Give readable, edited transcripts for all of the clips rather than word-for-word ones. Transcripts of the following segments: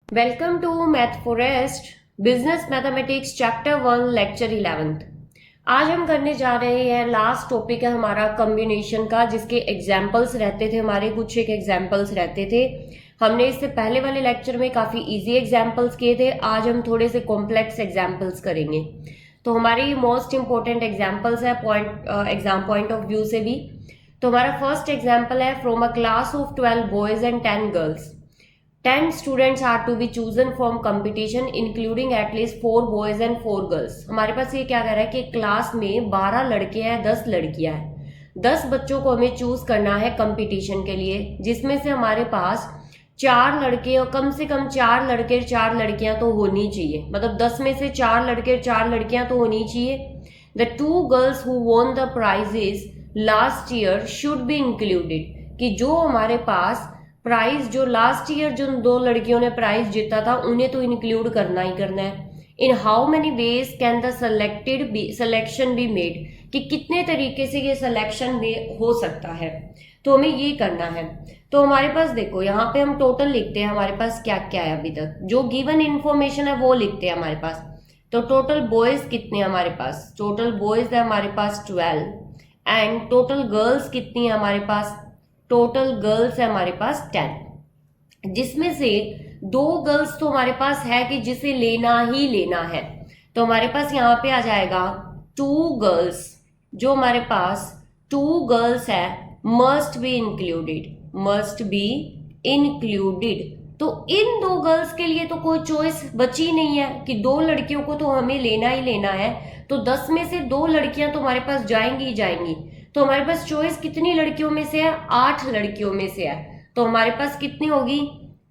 Welcome to math forest business mathematics chapter 1 lecture 11th। आज हम करने जा रहे हैं, लास्ट टॉपिक है हमारा कॉम्बिनेशन का, जिसके एग्जाम्पल्स रहते थे हमारे, कुछ एक एग्जाम्पल्स रहते थे। हमने इससे पहले वाले लेक्चर में काफ़ी इजी एग्जाम्पल्स किए थे, आज हम थोड़े से कॉम्प्लेक्स एग्जाम्पल्स करेंगे। तो हमारी मोस्ट इंपॉर्टेंट एग्जाम्पल्स है एग्जाम पॉइंट ऑफ व्यू से भी। तो हमारा फर्स्ट एग्जाम्पल है, from a class of 12 boys and 10 girls 10 students are to be chosen from competition including at least 4 boys and 4 girls। हमारे पास ये क्या कह रहा है कि क्लास में 12 लड़के हैं, 10 लड़कियां हैं। 10 बच्चों को हमें चूज करना है कंपटीशन के लिए, जिसमें से हमारे पास 4 लड़के और कम से कम 4 लड़के 4 लड़कियां तो होनी चाहिए। मतलब 10 में से 4 लड़के 4 लड़कियां तो होनी चाहिए। The 2 girls who won the prizes last year should be included, कि जो हमारे पास प्राइज, जो लास्ट ईयर जो 2 लड़कियों ने प्राइज जीता था, उन्हें तो इंक्लूड करना ही करना है। In how many ways can the selection be made, कि कितने तरीके से ये सिलेक्शन हो सकता है, तो हमें ये करना है। तो हमारे पास देखो, यहाँ पे हम टोटल लिखते हैं हमारे पास क्या क्या है अभी तक, जो गिवन इंफॉर्मेशन है वो लिखते हैं हमारे पास। तो टोटल बॉयज कितने हैं हमारे पास, टोटल बॉयज है हमारे पास 12, एंड टोटल गर्ल्स कितनी है हमारे पास, टोटल गर्ल्स है हमारे पास 10, जिसमें से 2 गर्ल्स तो हमारे पास है कि जिसे लेना ही लेना है। तो हमारे पास यहाँ पे आ जाएगा 2 गर्ल्स, जो हमारे पास 2 गर्ल्स है, must be included, must be included. तो इन 2 गर्ल्स के लिए तो कोई चॉइस बची नहीं है कि 2 लड़कियों को तो हमें लेना ही लेना है। तो 10 में से 2 लड़कियां तो हमारे पास जाएंगी ही जाएंगी। तो हमारे पास चॉइस कितनी लड़कियों में से है, 8 लड़कियों में से है। तो हमारे पास कितनी होगी,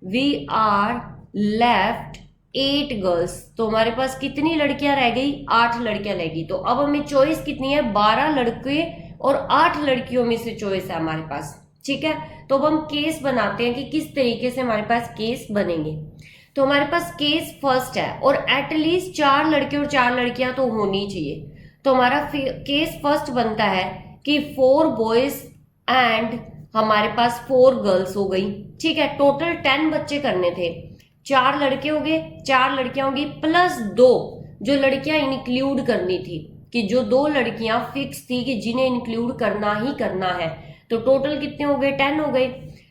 वी आर लेफ्ट 8 गर्ल्स। तो हमारे पास कितनी लड़कियां रह गई, 8 लड़कियां रहेगी। तो अब हमें चॉइस कितनी है, 12 लड़के और 8 लड़कियों में से चॉइस है हमारे पास। ठीक है, तो अब हम केस बनाते हैं कि किस तरीके से हमारे पास केस बनेंगे। तो हमारे पास केस फर्स्ट है, और एटलीस्ट 4 लड़के और 4 लड़कियां तो होनी चाहिए। तो हमारा केस फर्स्ट बनता है कि 4 बॉयज एंड हमारे पास 4 गर्ल्स हो गई। ठीक है, टोटल 10 बच्चे करने थे, 4 लड़के हो गए, 4 लड़कियां होगी, प्लस 2 जो लड़कियां इंक्लूड करनी थी, कि जो 2 लड़कियां फिक्स थी कि जिन्हें इंक्लूड करना ही करना है। तो टोटल कितने हो गए, 10 हो गए।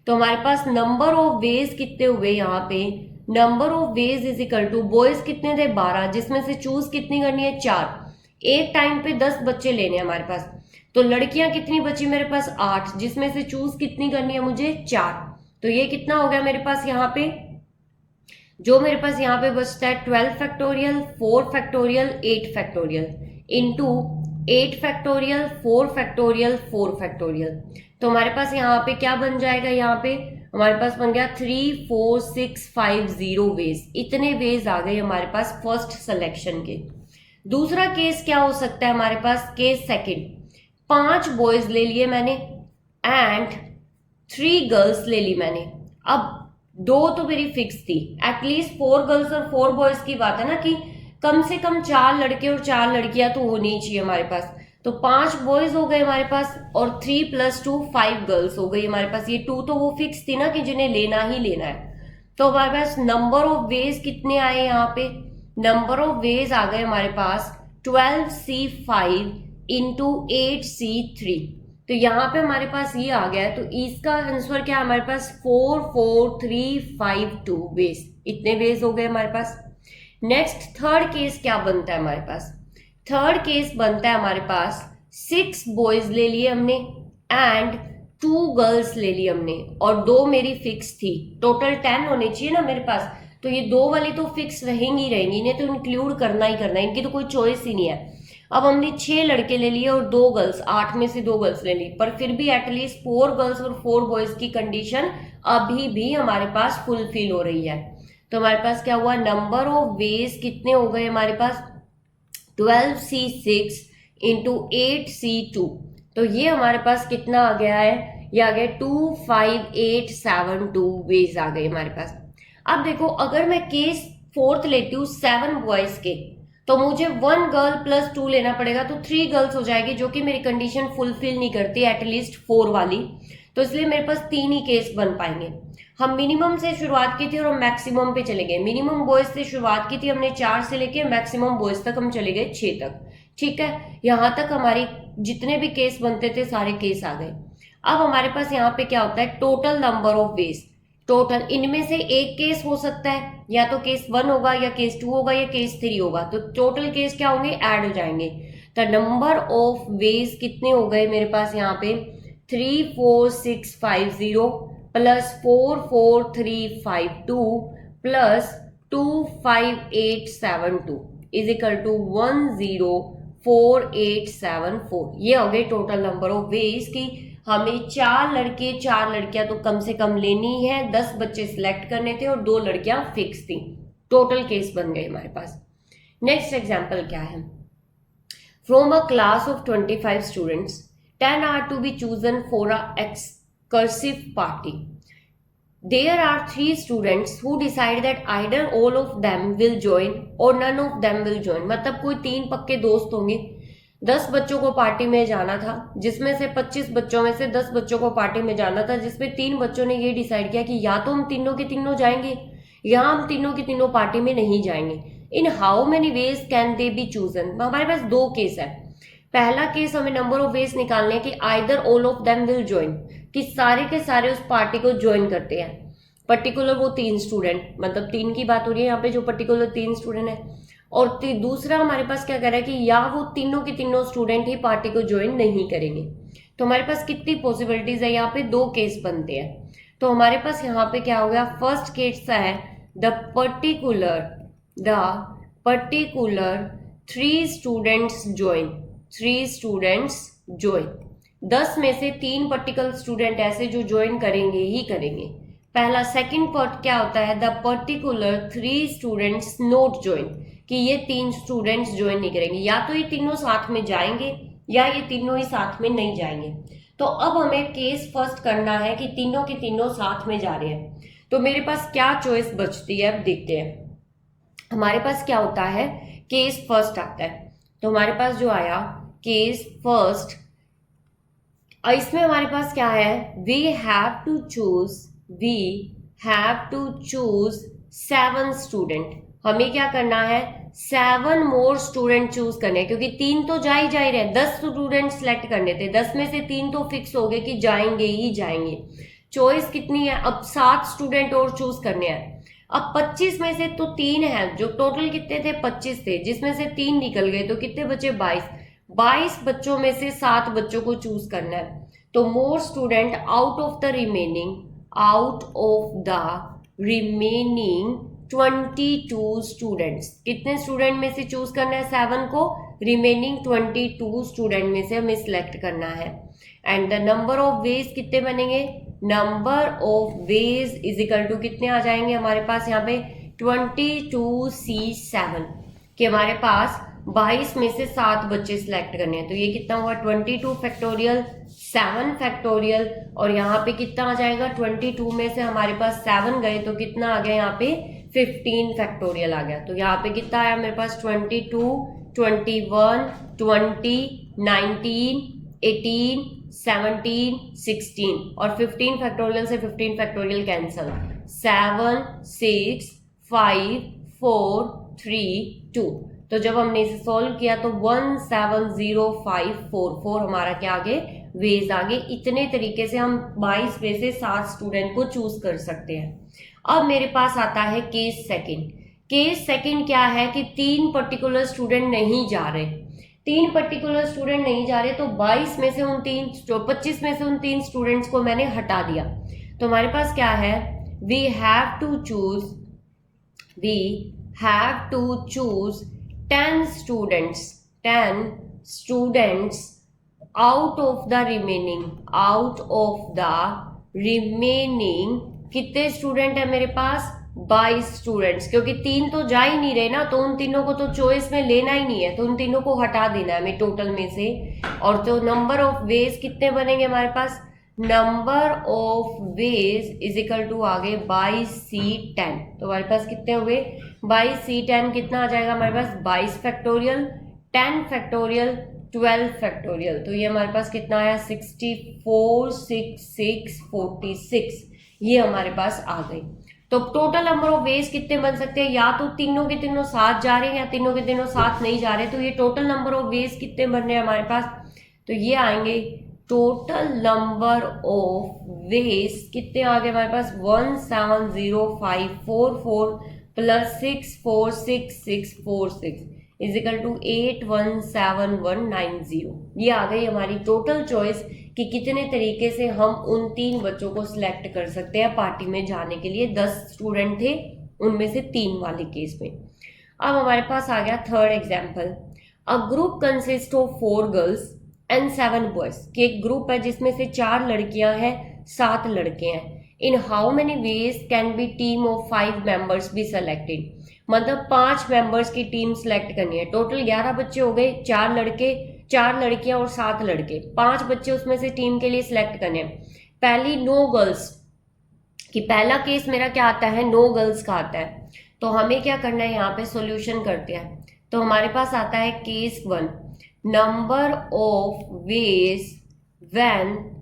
तो हमारे पास नंबर ऑफ वेज कितने हुए यहाँ पे, number of ways is equal to, boys कितने थे 12, जिसमें से चूज कितनी करनी है, 4। एक टाइम पे 10 बच्चे लेने हैं हमारे पास। तो लड़कियां कितनी बची मेरे पास, 8, जिसमें से चूज कितनी करनी है मुझे, 4। तो ये कितना हो गया मेरे पास यहाँ पे, जो मेरे पास यहाँ पे बचता है 12 factorial 4 factorial 8 factorial into 8 factorial 4 factorial 4 factorial. तो हमारे पास यहाँ पे क्या बन जाएगा, यहाँ पे हमारे पास बन गया 3 4 6 5 0 वेज। इतने वेज आ गए हमारे पास फर्स्ट सिलेक्शन के। दूसरा केस क्या हो सकता है हमारे पास, केस सेकंड, 5 बॉयज ले लिए मैंने एंड 3 गर्ल्स ले ली मैंने। अब 2 तो मेरी फिक्स थी, एटलीस्ट 4 गर्ल्स और 4 बॉयज की बात है ना, कि कम से कम 4 लड़के और 4 लड़कियां तो होनी ही चाहिए हमारे पास। तो 5 बॉयज हो गए हमारे पास, और 3 + 2 5 गर्ल्स हो गई हमारे पास। ये 2 तो वो फिक्स थी ना कि जिन्हें लेना ही लेना है। तो हमारे पास नंबर ऑफ वेज कितने आए यहाँ पे, नंबर ऑफ वेज आ गए हमारे पास 12C5 इंटू 8C3। तो यहाँ पे हमारे पास ये आ गया, तो इसका आंसर क्या है हमारे पास, 4 4 3 5 2 वेज। इतने वेज हो गए हमारे पास। नेक्स्ट थर्ड केस क्या बनता है हमारे पास, थर्ड केस बनता है हमारे पास 6 बॉयज ले लिए हमने एंड 2 गर्ल्स ले ली हमने, और 2 मेरी फिक्स थी। टोटल 10 होने चाहिए ना मेरे पास, तो ये 2 वाली तो फिक्स रहेंगी रहेंगी, इन्हें तो इंक्लूड करना ही करना है, इनकी तो कोई चॉइस ही नहीं है। अब हमने 6 लड़के ले लिए और 2 गर्ल्स, 8 में से 2 गर्ल्स ले ली, पर फिर भी एटलीस्ट 4 गर्ल्स और 4 बॉयज की कंडीशन अभी भी हमारे पास फुलफिल हो रही है। तो हमारे पास क्या हुआ, नंबर ऑफ वेज कितने हो गए हमारे पास, 12C6 इंटू 8C2। तो ये हमारे पास कितना आ गया है, ये आ गया 25872 वेज आ गए हमारे पास। अब देखो, अगर मैं केस फोर्थ लेती हूँ 7 बॉयज के, तो मुझे 1 गर्ल + 2 लेना पड़ेगा, तो 3 गर्ल्स हो जाएगी, जो कि मेरी कंडीशन फुलफिल नहीं करती एटलीस्ट 4 वाली। तो इसलिए मेरे पास 3 ही केस बन पाएंगे। हम मिनिमम से शुरुआत की थी और हम मैक्सिमम पे चले गए। मिनिमम बॉयज से शुरुआत की थी हमने 4 से लेके मैक्सिमम बॉयज तक हम चले गए 6 तक। ठीक है, यहाँ तक हमारी जितने भी केस बनते थे सारे केस आ गए। अब हमारे पास यहाँ पे क्या होता है, total number of veg. Total इनमें से एक केस हो सकता है, या तो केस 1 होगा या केस 2 होगा या केस 3 होगा, तो टोटल केस क्या होंगे, ऐड हो जाएंगे। तो नंबर ऑफ वेज कितने हो गए मेरे पास यहाँ पे, 34650 plus 44352 plus 25872 is equal to 104874। ये हो गए टोटल नंबर ऑफ वेज की हमें 4 लड़के 4 लड़कियां तो कम से कम लेनी है, 10 बच्चे सिलेक्ट करने थे और 2 लड़कियां फिक्स थी। टोटल केस बन गए हमारे पास। नेक्स्ट एग्जांपल क्या है, from a class of 25 students 10 are to be chosen for a excursive party. There are 3 students who decide that either all of them will join or none of them will join। मतलब कोई 3 पक्के दोस्त होंगे, 10 बच्चों को party में जाना था, जिसमें से 25 बच्चों में से 10 बच्चों को पार्टी में जाना था, जिसमें 3 बच्चों ने ये डिसाइड किया कि या तो हम तीनों के तीनों जाएंगे या हम तीनों के तीनों पार्टी में नहीं जाएंगे। In how many ways can they B chosen. हमारे पास 2 केस है। पहला केस हमें नंबर ऑफ वेज निकालने की, either all of them will join, कि सारे के सारे उस पार्टी को ज्वाइन करते हैं। पर्टिकुलर वो 3 स्टूडेंट, मतलब 3 की बात हो रही है यहाँ पे, जो पर्टिकुलर 3 स्टूडेंट है। और दूसरा हमारे पास क्या कह रहा है कि या वो तीनों के तीनों स्टूडेंट ही पार्टी को ज्वाइन नहीं करेंगे। तो हमारे पास कितनी पॉसिबिलिटीज है, यहाँ पे 2 केस बनते हैं। तो हमारे पास यहाँ पे क्या हो गया, फर्स्ट केस है the particular 3 students join. 3 students join, 10 में से 3 पर्टिकुलर स्टूडेंट ऐसे जो ज्वाइन करेंगे ही करेंगे। पहला। सेकंड पार्ट क्या होता है, the particular 3 students not join, कि ये 3 स्टूडेंट्स ज्वाइन नहीं करेंगे, या तो ये तीनों साथ में जाएंगे या ये तीनों ही साथ में नहीं जाएंगे। तो अब हमें केस फर्स्ट करना है कि तीनों के तीनों साथ में जा रहे हैं। तो मेरे पास क्या चॉइस बचती है, अब देखते हैं। हमारे पास क्या होता है, केस फर्स्ट आता है। तो हमारे पास जो आया केस फर्स्ट, इसमें हमारे पास क्या है, we have to choose 7 student. हमें क्या करना है, 7 मोर स्टूडेंट चूज करने, क्योंकि 3 तो जा ही रहे हैं, 10 स्टूडेंट सेलेक्ट करने थे, 10 में से 3 तो फिक्स हो गए कि जाएंगे ही जाएंगे। चॉइस कितनी है, अब 7 स्टूडेंट और चूज करने हैं। अब 25 में से तो 3 है, जो टोटल कितने थे, 25 थे, जिसमें से 3 निकल गए, तो कितने बचे, 22 बच्चों में से 7 बच्चों को चूज करना है। तो मोर student out of the remaining 22 students, कितने स्टूडेंट में से चूज करना है, 7 को, रिमेनिंग 22 स्टूडेंट में से हमें सिलेक्ट करना है। And the number of ways कितने बनेंगे, number of ways is equal to कितने आ जाएंगे हमारे पास यहाँ पे, 22C7, कि हमारे पास 22 में से 7 बच्चे सिलेक्ट करने हैं। तो ये कितना हुआ, 22 फैक्टोरियल 7 फैक्टोरियल, और यहाँ पे कितना आ जाएगा, 22 में से हमारे पास 7 गए तो कितना आ गया यहाँ पे, 15 फैक्टोरियल आ गया। तो यहाँ पे कितना आया मेरे पास, 22, 21, 20, 19, 18, 17, 16, और 15 फैक्टोरियल से 15 फैक्टोरियल कैंसल, 7, 6, 5, 4, 3, 2। तो जब हमने इसे सॉल्व किया तो 170544 हमारा क्या आगे, वेज आगे। इतने तरीके से हम 22 में से 7 स्टूडेंट को चूज कर सकते हैं। अब मेरे पास आता है केस सेकंड। केस सेकंड क्या है कि 3 पर्टिकुलर स्टूडेंट नहीं जा रहे, 3 पर्टिकुलर स्टूडेंट नहीं जा रहे, तो 22 में से उन 25 में से उन 3 स्टूडेंट्स को मैंने हटा दिया। तो हमारे पास क्या है, we have to choose 10 students out of the remaining कितने स्टूडेंट है मेरे पास, 22 स्टूडेंट्स, क्योंकि 3 तो जा ही नहीं रहे ना, तो उन तीनों को तो चॉइस में लेना ही नहीं है, तो उन तीनों को हटा देना है हमें टोटल में से। और तो नंबर ऑफ वेज कितने बनेंगे हमारे पास, number of ways is equal to आगे 22C10। तो हमारे पास कितने हुए, 22C10 कितना आ जाएगा हमारे पास, 22 फैक्टोरियल, 10 फैक्टोरियल, 12 फैक्टोरियल। तो ये हमारे पास कितना आया, 64, 6, 6, 46। ये हमारे पास आ गई। तो टोटल नंबर ऑफ वेज कितने बन सकते हैं, या तो तीनों के तीनों साथ जा रहे हैं या तीनों के तीनों साथ नहीं जा रहे। तो ये टोटल नंबर ऑफ वेज कितने बन रहे हैं हमारे पास, तो ये आएंगे टोटल नंबर ऑफ वेज कितने आ गए हमारे पास 170544 प्लस 646646 इज इक्वल टू 817190। ये आ गई हमारी टोटल चॉइस कि कितने तरीके से हम उन 3 बच्चों को सिलेक्ट कर सकते हैं पार्टी में जाने के लिए। 10 स्टूडेंट थे, उनमें से 3 वाले केस में। अब हमारे पास आ गया third example. A group consist of 4 girls and 7 boys, कि एक ग्रुप है जिसमें से 4 लड़कियां हैं 7 लड़के हैं। In how many ways can be team of 5 members be selected, मतलब 5 मेंबर्स की टीम सेलेक्ट करनी है। टोटल 11 बच्चे हो गए, 4 लड़के 4 लड़कियां और 7 लड़के, 5 बच्चे उसमें से टीम के लिए सिलेक्ट करने हैं। पहली नो गर्ल्स, कि पहला केस मेरा क्या आता है, नो गर्ल्स का आता है। तो हमें क्या करना है, यहाँ पे सॉल्यूशन करते हैं। तो हमारे पास आता है case 1, number of ways when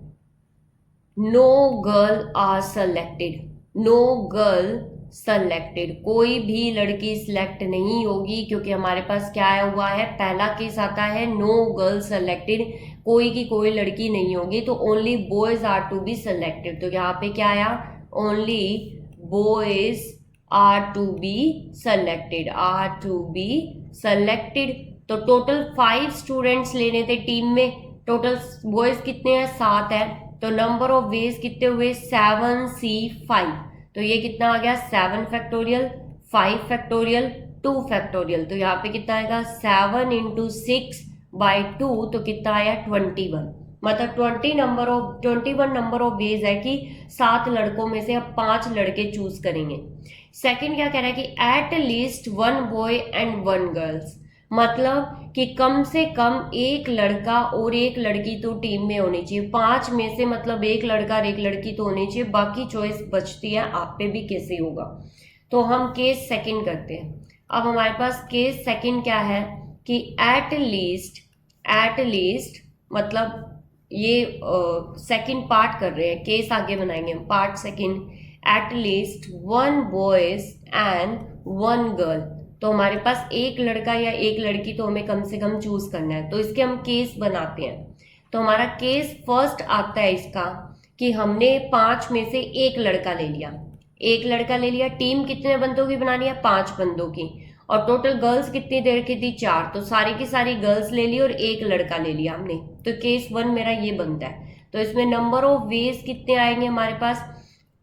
no girl are selected. No girl selected, कोई भी लड़की सिलेक्ट नहीं होगी, क्योंकि हमारे पास क्या आया हुआ है, पहला केस आता है नो गर्ल सेलेक्टेड, कोई की कोई लड़की नहीं होगी। तो only boys are to be selected. तो यहाँ पे क्या आया, only boys are to be selected, are to be selected. तो टोटल 5 स्टूडेंट्स लेने थे टीम में, टोटल बॉयज कितने हैं, 7 है। तो नंबर ऑफ वेज कितने हुए, 7C5। तो ये कितना आ गया, 7 फैक्टोरियल 5 फैक्टोरियल 2 फैक्टोरियल। तो यहाँ पे कितना आएगा 7 इंटू 6/2, तो कितना आया 21। मतलब 21 नंबर ऑफ वेज है कि 7 लड़कों में से अब 5 लड़के चूज करेंगे। सेकंड क्या कह रहा है कि at least 1 boy and 1 girls, मतलब कि कम से कम एक लड़का और एक लड़की तो टीम में होनी चाहिए। 5 में से मतलब एक लड़का और एक लड़की तो होनी चाहिए, बाकी चॉइस बचती है आप पे भी कैसे होगा। तो हम केस सेकंड करते हैं। अब हमारे पास केस सेकंड क्या है कि एट लीस्ट मतलब ये सेकंड पार्ट कर रहे हैं, केस आगे बनाएंगे हम, part second. At least 1 boys and 1 girl, तो हमारे पास एक लड़का या एक लड़की तो हमें कम से कम चूज करना है। तो इसके हम केस बनाते हैं। तो हमारा केस फर्स्ट आता है इसका कि हमने 5 में से एक लड़का ले लिया। टीम कितने बंदों की बनानी है, 5 बंदों की। और टोटल गर्ल्स कितनी देर की थी, 4। तो सारी की सारी गर्ल्स ले ली और एक लड़का ले लिया हमने। तो केस 1 मेरा ये बनता है। तो इसमें नंबर ऑफ वेज कितने आएंगे हमारे पास,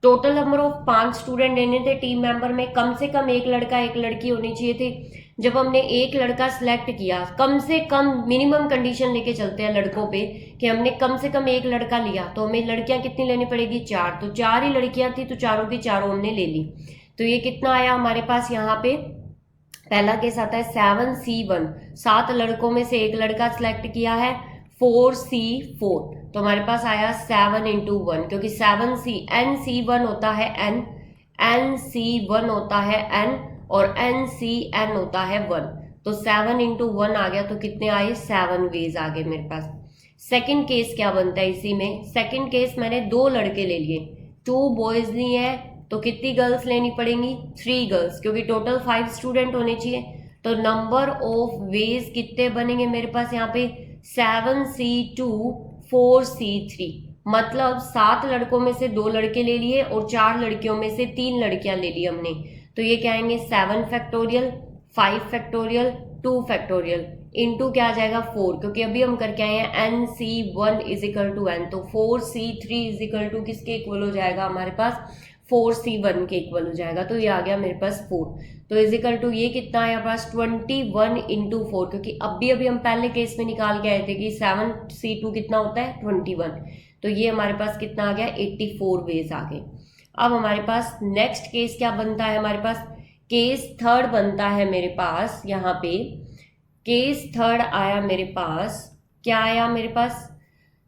टोटल नंबर ऑफ 5 स्टूडेंट लेने थे टीम मेंबर में, कम से कम एक लड़का एक लड़की होनी चाहिए थी। जब हमने एक लड़का सिलेक्ट किया, कम से कम मिनिमम कंडीशन लेके चलते हैं लड़कों पे कि हमने कम से कम एक लड़का लिया, तो हमें लड़कियां कितनी लेनी पड़ेगी, 4। तो 4 ही लड़कियां थी, तो चारों की चारों हमने ले ली। तो ये कितना आया हमारे पास, यहाँ पे पहला केस आता है 7C1, 7 लड़कों में से एक लड़का सिलेक्ट किया है, 4C4। तो हमारे पास आया 7 इंटू 1, क्योंकि 7C1 होता है NC1 होता है N और NCN होता है 1। तो 7 इंटू 1 आ गया। तो कितने आए, 7 वेज आ गए मेरे पास। सेकंड केस क्या बनता है इसी में, सेकंड केस मैंने 2 लड़के ले लिए, 2 बॉयज लिए हैं, तो कितनी गर्ल्स लेनी पड़ेंगी, 3 गर्ल्स, क्योंकि टोटल 5 स्टूडेंट होने चाहिए। तो नंबर ऑफ वेज कितने बनेंगे मेरे पास यहाँ पे, 7C2 4C3, मतलब 7 लड़कों में से 2 लड़के ले लिए और 4 लड़कियों में से 3 लड़कियां ले ली हमने। तो ये क्या आएंगे, 7 फैक्टोरियल 5 फैक्टोरियल 2 फैक्टोरियल इंटू क्या आ जाएगा 4, क्योंकि अभी हम करके आए हैं NC1 is equal to N। तो 4C3 इज इक्वल टू किसके इक्वल हो जाएगा हमारे पास, 4C1 के इक्वल हो जाएगा। तो ये आ गया मेरे पास 4। तो इज इक्वल टू ये कितना आया पास 21 इंटू 4, क्योंकि अभी हम पहले केस में निकाल के आए थे कि 7C2 कितना होता है 21। तो ये हमारे पास कितना आ गया 84 वेज आ गए। अब हमारे पास नेक्स्ट केस क्या बनता है, हमारे पास केस थर्ड बनता है मेरे पास। यहाँ पे केस थर्ड आया मेरे पास, क्या आया मेरे पास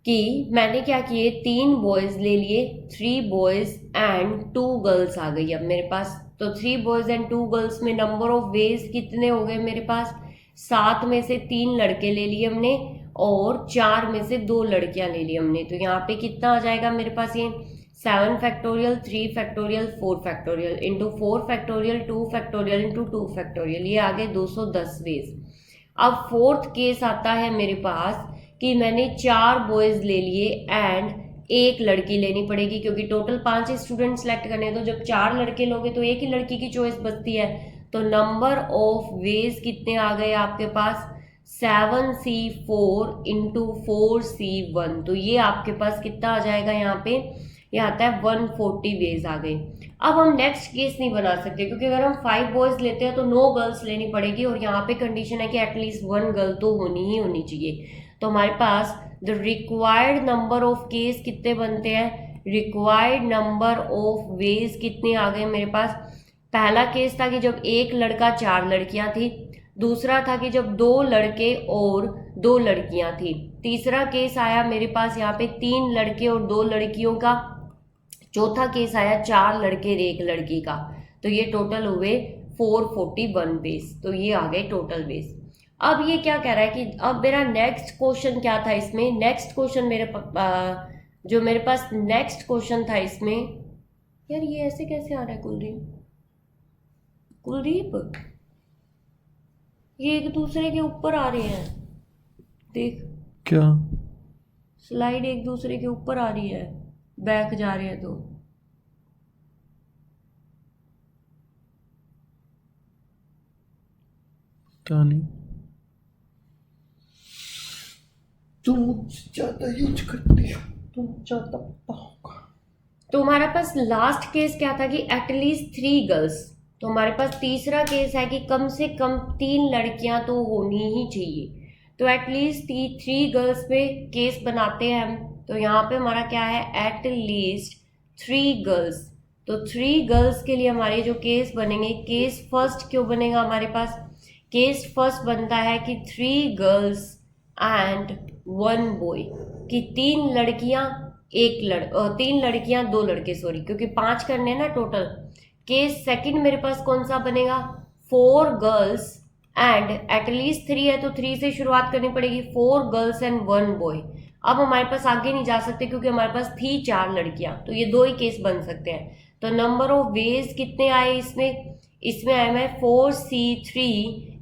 कि मैंने क्या किए, 3 बॉयज ले लिए, 3 बॉयज एंड 2 गर्ल्स आ गई अब मेरे पास। तो 3 बॉयज एंड 2 गर्ल्स में नंबर ऑफ वेज कितने हो गए मेरे पास, 7 में से 3 लड़के ले लिए हमने और 4 में से 2 लड़कियां ले ली हमने। तो यहाँ पे कितना आ जाएगा मेरे पास, ये 7 factorial, 3 factorial, 4 factorial into 4 factorial, 2 factorial into 2 factorial, ये आ गए 210 वेज। अब फोर्थ केस आता है मेरे पास कि मैंने 4 बॉयज ले लिए एंड एक लड़की लेनी पड़ेगी, क्योंकि टोटल 5 स्टूडेंट सेलेक्ट करने हैं, तो जब 4 लड़के लोगे तो एक ही लड़की की चॉइस बचती है। तो नंबर ऑफ वेज कितने आ गए आपके पास, 7C4 इंटू 4C1, तो ये आपके पास कितना आ जाएगा यहाँ पे, ये आता है 140 वेज आ गए। अब हम नेक्स्ट केस नहीं बना सकते, क्योंकि अगर हम 5 बॉयज लेते हैं तो 9 गर्ल्स लेनी पड़ेगी, और यहाँ पे कंडीशन है कि एटलीस्ट 1 गर्ल तो होनी ही होनी चाहिए। तो हमारे पास the required number of case कितने बनते हैं, रिक्वायर्ड नंबर ऑफ वेज कितने आ गए मेरे पास। पहला केस था कि जब एक लड़का 4 लड़कियां थी, दूसरा था कि जब 2 लड़के और 2 लड़कियां थी, तीसरा केस आया मेरे पास यहाँ पे 3 लड़के और 2 लड़कियों का, चौथा केस आया 4 लड़के और 1 लड़की का। तो ये टोटल हुए 441 बेस, तो ये आ गए टोटल बेस। अब ये क्या कह रहा है कि अब मेरा नेक्स्ट क्वेश्चन क्या था इसमें, नेक्स्ट क्वेश्चन जो मेरे पास नेक्स्ट क्वेश्चन था इसमें, यार ये ऐसे कैसे आ रहा है कुलदीप, ये एक दूसरे के ऊपर आ रहे हैं, देख क्या? स्लाइड एक दूसरे के ऊपर आ रही है, बैक जा रहे हैं तो पता नहीं, तुम ज्यादा यूज करती हो, तुम ज्यादा पता होगा। तो हमारे पास लास्ट केस क्या था कि एटलीस्ट 3 गर्ल्स, तो हमारे पास तीसरा केस है कि कम से कम 3 लड़कियां तो होनी ही चाहिए, तो एटलीस्ट 3 गर्ल्स पे केस बनाते हैं हम। तो यहाँ पे हमारा क्या है, एटलीस्ट 3 गर्ल्स, तो 3 गर्ल्स के लिए हमारे जो केस बनेंगे, केस फर्स्ट क्यों बनेगा हमारे पास, केस फर्स्ट बनता है कि 3 गर्ल्स एंड 1 बॉय, कि 3 लड़कियां 3 लड़कियां 2 लड़के, सॉरी, क्योंकि 5 करने हैं ना टोटल। केस सेकंड मेरे पास कौन सा बनेगा, 4 गर्ल्स एंड एटलीस्ट 3 है तो 3 से शुरुआत करनी पड़ेगी, 4 गर्ल्स एंड 1 बॉय। अब हमारे पास आगे नहीं जा सकते क्योंकि हमारे पास थी 4 लड़कियां, तो ये 2 ही केस बन सकते हैं। तो नंबर ऑफ वेज कितने आए इसमें आए मैं 4C3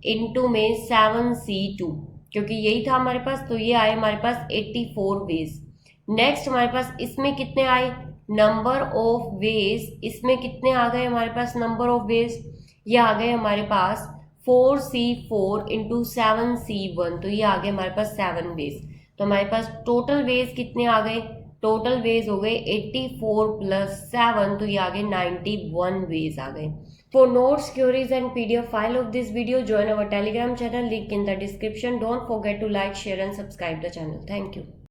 इंटू में 7C2, क्योंकि यही था हमारे पास, तो ये आए हमारे पास 84 वेज। नेक्स्ट हमारे पास इसमें कितने आए, नंबर ऑफ वेज, इसमें कितने आ गए हमारे पास नंबर ऑफ वेज, ये आ गए हमारे पास 4C4 इंटू 7C1, तो ये आ गए हमारे पास 7 वेज। तो हमारे पास टोटल वेज कितने आ गए, टोटल वेज हो गए 84 प्लस 7, तो ये आ गए 91 वेज आ गए। For notes, queries and PDF file of this video, join our Telegram channel, link in the description. Don't forget to like, share and subscribe the channel. Thank you.